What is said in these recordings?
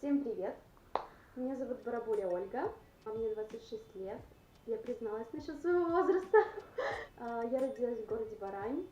Всем привет! Меня зовут Барабуля Ольга, мне 26 лет. Я призналась насчет своего возраста. Я родилась в городе Барань.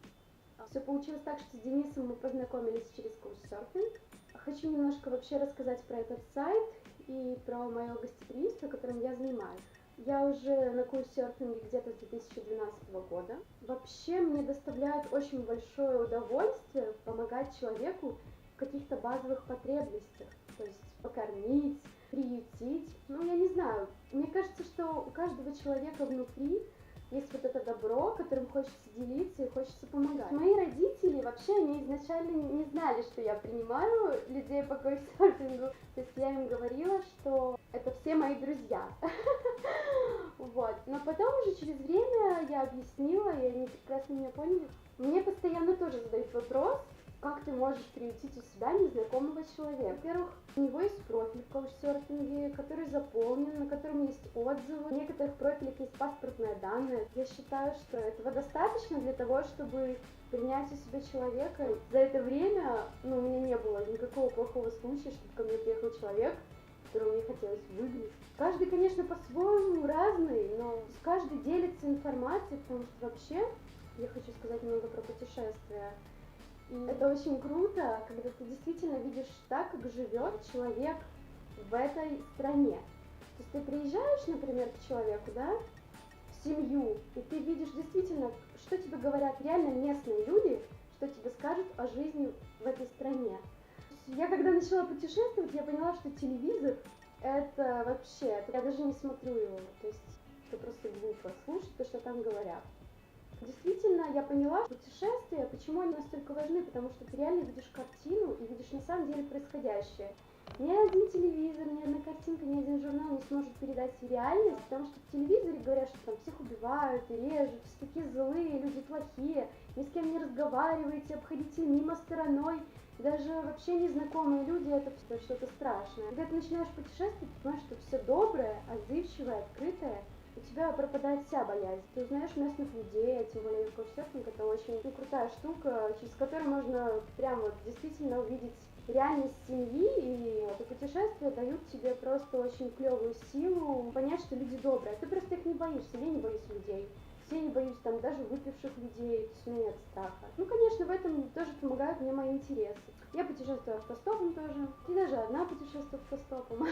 Все получилось так, что с Денисом мы познакомились через каучсерфинг. Хочу немножко вообще рассказать про этот сайт и про мое гостеприимство, которым я занимаюсь. Я уже на каучсерфинге где-то с 2012 года. Вообще мне доставляет очень большое удовольствие помогать человеку в каких-то базовых потребностях, то есть покормить, приютить. Ну, я не знаю, мне кажется, что у каждого человека внутри есть вот это добро, которым хочется делиться и хочется помогать. Мои родители вообще, они изначально не знали, что я принимаю людей по каучсерфингу. То есть я им говорила, что это все мои друзья. Вот. Но потом уже через время я объяснила, и они прекрасно меня поняли. Мне постоянно тоже задают вопрос, как ты можешь приютить у себя незнакомого человека. Во-первых, у него есть профиль в каучсерфинге, который заполнен, на котором есть отзывы. В некоторых профилях есть паспортные данные. Я считаю, что этого достаточно для того, чтобы принять у себя человека. За это время, у меня не было никакого плохого случая, чтобы ко мне приехал человек, которому мне хотелось выгнать. Каждый, конечно, по-своему разный, но каждый делится информацией, потому что вообще, я хочу сказать немного про путешествия. И это очень круто, когда ты действительно видишь так, как живет человек в этой стране. То есть ты приезжаешь, например, к человеку, да, в семью, и ты видишь действительно, что тебе говорят реально местные люди, что тебе скажут о жизни в этой стране. Я когда начала путешествовать, я поняла, что телевизор это вообще, я даже не смотрю его, то есть это просто глупо слушать то, что там говорят. Действительно, я поняла, путешествия, почему они настолько важны, потому что ты реально видишь картину и видишь на самом деле происходящее. Ни один телевизор, ни одна картинка, ни один журнал не сможет передать реальность, потому что в телевизоре говорят, что там всех убивают и режут, все такие злые, люди плохие, ни с кем не разговариваете, обходите мимо стороной. Даже вообще незнакомые люди, это что-то страшное. Когда ты начинаешь путешествовать, ты понимаешь, что все доброе, отзывчивое, открытое, у тебя пропадает вся боязнь. Ты узнаешь местных людей, тем более каучсерфинг это очень крутая штука, через которую можно прям вот действительно увидеть реальность семьи, и это путешествия дают тебе просто очень клевую силу понять, что люди добрые. Ты просто их не боишься, я не боюсь людей. Все не боюсь там даже выпивших людей, то есть у меня нет страха. Конечно, в этом тоже помогают мне мои интересы. Я путешествую автостопом тоже, и даже одна путешествую автостопом.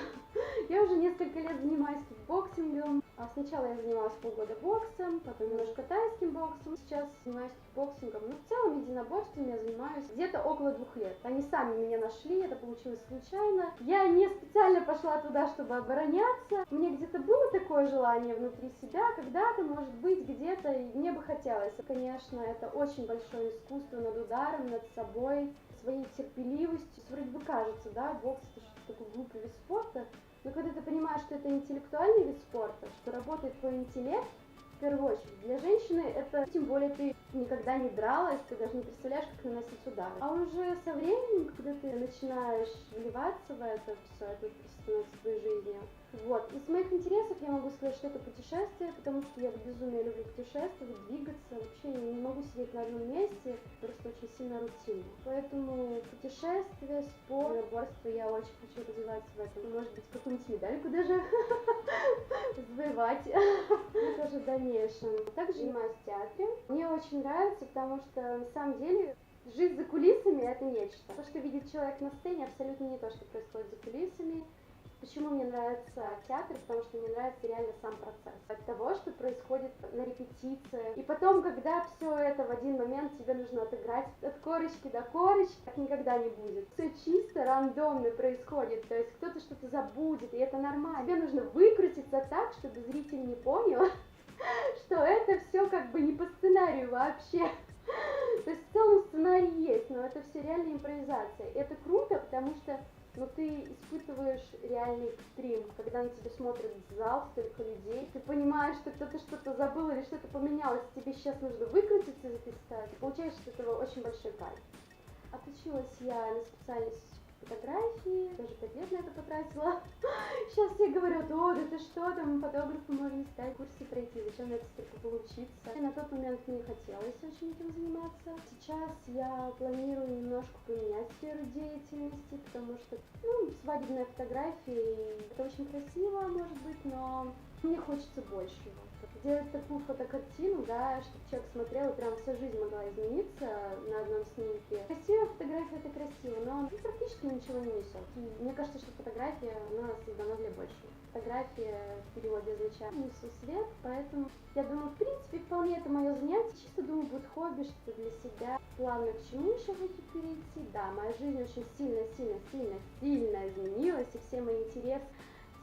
Я уже несколько лет занимаюсь кикбоксингом. Сначала я занималась полгода боксом, потом немножко тайским боксом. Сейчас занимаюсь кикбоксингом. В целом единоборством я занимаюсь где-то около 2 лет. Они сами меня нашли, это получилось случайно. Я не специально пошла туда, чтобы обороняться. Мне где-то было такое желание внутри себя, когда-то, может быть, где-то, и мне бы хотелось. Конечно, это очень большое искусство над ударом, над собой, своей терпеливостью. Вроде бы кажется, да, бокс это что-то такой глупый вид спорта, но когда ты понимаешь, что это интеллектуальный вид спорта, что работает твой интеллект, в первую очередь, для женщины это, тем более ты никогда не дралась, ты даже не представляешь, как наносить удары. А уже со временем, когда ты начинаешь вливаться в это все, это становится твоей жизнью. Вот. Из моих интересов я могу сказать, что это путешествие, потому что я в безумие люблю путешествовать, двигаться. Вообще я не могу сидеть на одном месте, просто очень сильно рутинно. Поэтому путешествие, спорт, единоборство, я очень хочу развиваться в этом. Может быть, какую-нибудь медальку даже завоевать. Это тоже в дальнейшем. Также занимаюсь в театре. Мне очень нравится, потому что на самом деле жизнь за кулисами это нечто. То, что видит человек на сцене, абсолютно не то, что происходит за кулисами. Почему мне нравится театр? Потому что мне нравится реально сам процесс. От того, что происходит на репетициях. И потом, когда все это в один момент тебе нужно отыграть от корочки до корочки, так никогда не будет. Все чисто рандомно происходит. То есть кто-то что-то забудет, и это нормально. Тебе нужно выкрутиться так, чтобы зритель не понял, что это все как бы не по сценарию вообще. То есть в целом сценарий есть, но это все реально импровизация. И это круто, потому что ты испытываешь реальный экстрим, когда на тебя смотрит зал, столько людей, ты понимаешь, что кто-то что-то забыл или что-то поменялось, тебе сейчас нужно выкрутиться из этой ситуации, получаешь от этого очень большой кайф. Отучилась я на специальность фотографии, даже 5 лет на это потратила. Сейчас все говорят: о, да ты что, там фотографу можно стать, курсы пройти, зачем на это столько поучиться. И на тот момент мне хотелось очень этим заниматься. Сейчас я планирую немножко поменять сферу деятельности, потому что, свадебная фотография, это очень красиво, может быть, но мне хочется большего. Делать такую фотокартину, да, чтобы человек смотрел и прям вся жизнь могла измениться на одном снимке. Красивая фотография — это красиво, но практически ничего не несет. И мне кажется, что фотография, она создана для большего. Фотография в переводе означает «несу свет», поэтому я думаю, в принципе, вполне это мое занятие. Чисто думаю, будет хобби, что для себя. Плавно к чему еще хочу перейти? Да, моя жизнь очень сильно изменилась, и все мои интересы,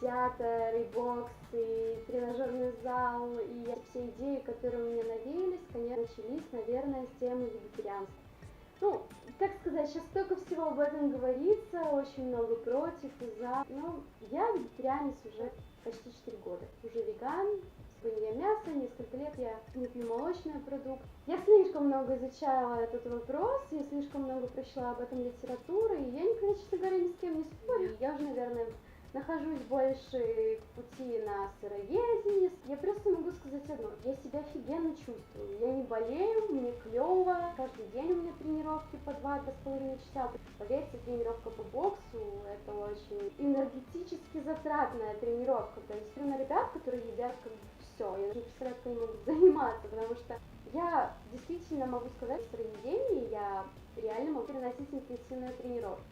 театр, и бокс, и тренажерный зал, и все идеи, которые у меня навеялись, конечно, начались, наверное, с темы вегетарианства. Как сказать, сейчас столько всего об этом говорится, очень много против и за. Но я вегетарианец уже почти 4 года. Уже веган, не ем мясо, несколько лет я не пью молочный продукт. Я слишком много изучала этот вопрос, я слишком много прочла об этом литературы, и я никогда, честно говоря, ни с кем не спорю. Я уже, наверное, нахожусь больше в пути на сыроедение. Я просто могу сказать одно: я себя офигенно чувствую. Я не болею, мне клево. Каждый день у меня тренировки по 2-2,5 часа. Поверьте, тренировка по боксу — это очень энергетически затратная тренировка. То есть смотрю на ребят, которые едят как бы все. Я даже не представляю, как они могут заниматься, потому что я действительно могу сказать, что в сыроедении я реально могу переносить интенсивные тренировки.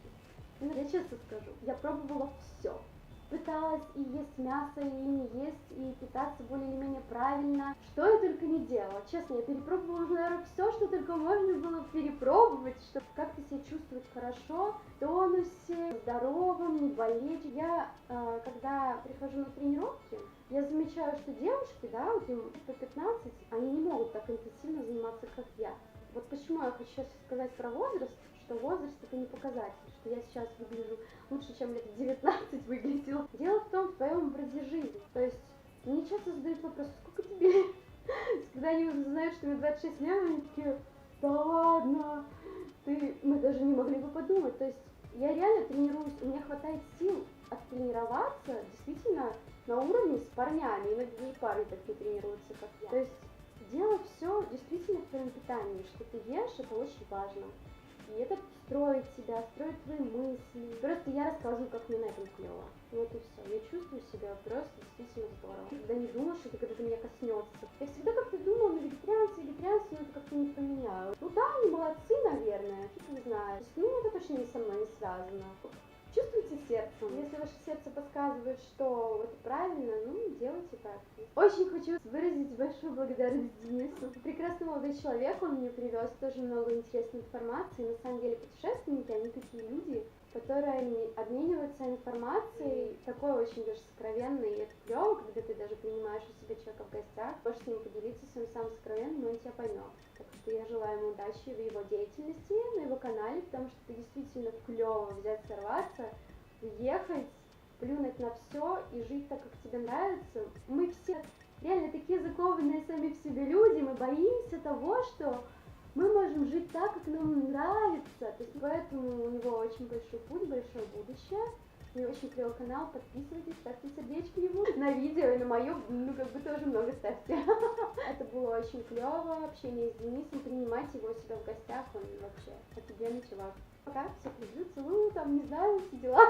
Я честно скажу, я пробовала все. Пыталась и есть мясо, и не есть, и питаться более или менее правильно. Что я только не делала. Честно, я перепробовала, наверное, все, что только можно было перепробовать, чтобы как-то себя чувствовать хорошо, в тонусе, здоровым, не болеть. Я, когда прихожу на тренировки, я замечаю, что девушки, да, вот им по 15, они не могут так интенсивно заниматься, как я. Вот почему я хочу сейчас сказать про возраст, что возраст — это не показатель, что я сейчас выгляжу лучше, чем лет 19 выглядела. Дело в том, в твоем образе жизни. То есть мне часто задают вопрос: сколько тебе лет? Когда они узнают, что мне 26 лет, они такие: да ладно, мы даже не могли бы подумать. То есть я реально тренируюсь, у меня хватает сил оттренироваться действительно на уровне с парнями. Иногда даже парни так не тренируются, как я. То есть дело все действительно в твоем питании. Что ты ешь — это очень важно. И это строит тебя, строит твои мысли. Просто я рассказываю, как мне на этом клево. Вот и все. Я чувствую себя просто действительно здорово. Когда не думала, что это когда-то меня коснется. Я всегда как-то думала, вегетарианцы, но это как-то не поменяю. Да, они молодцы, наверное, фиг не знаю. Это точно не со мной не связано. Чувствуйте сердцем. Если ваше сердце подсказывает, что это правильно, делайте так. Очень хочу выразить большую благодарность Денису. Прекрасный молодой человек, он мне привез тоже много интересной информации. На самом деле путешественники, они такие люди, которые обмениваются информацией, такой очень даже сокровенной. И это клево, когда ты даже принимаешь у себя человека в гостях, можешь с ним поделиться своим самым сокровенным, и он тебя поймет. Так что я желаю ему удачи в его деятельности, на его канале, потому что это действительно клево взять, сорваться, ехать, плюнуть на все и жить так, как тебе нравится. Мы все реально такие закованные сами в себе люди, мы боимся того, что мы можем жить так, как нам нравится. То есть поэтому у него очень большой путь, большое будущее. У него очень клевый канал, подписывайтесь, ставьте сердечки ему на видео и на мое, тоже много ставьте. Это было очень клево, общение с Денисом, принимайте его у себя в гостях, он вообще офигенный чувак. Пока, всех люблю, целую, не знаю, все дела.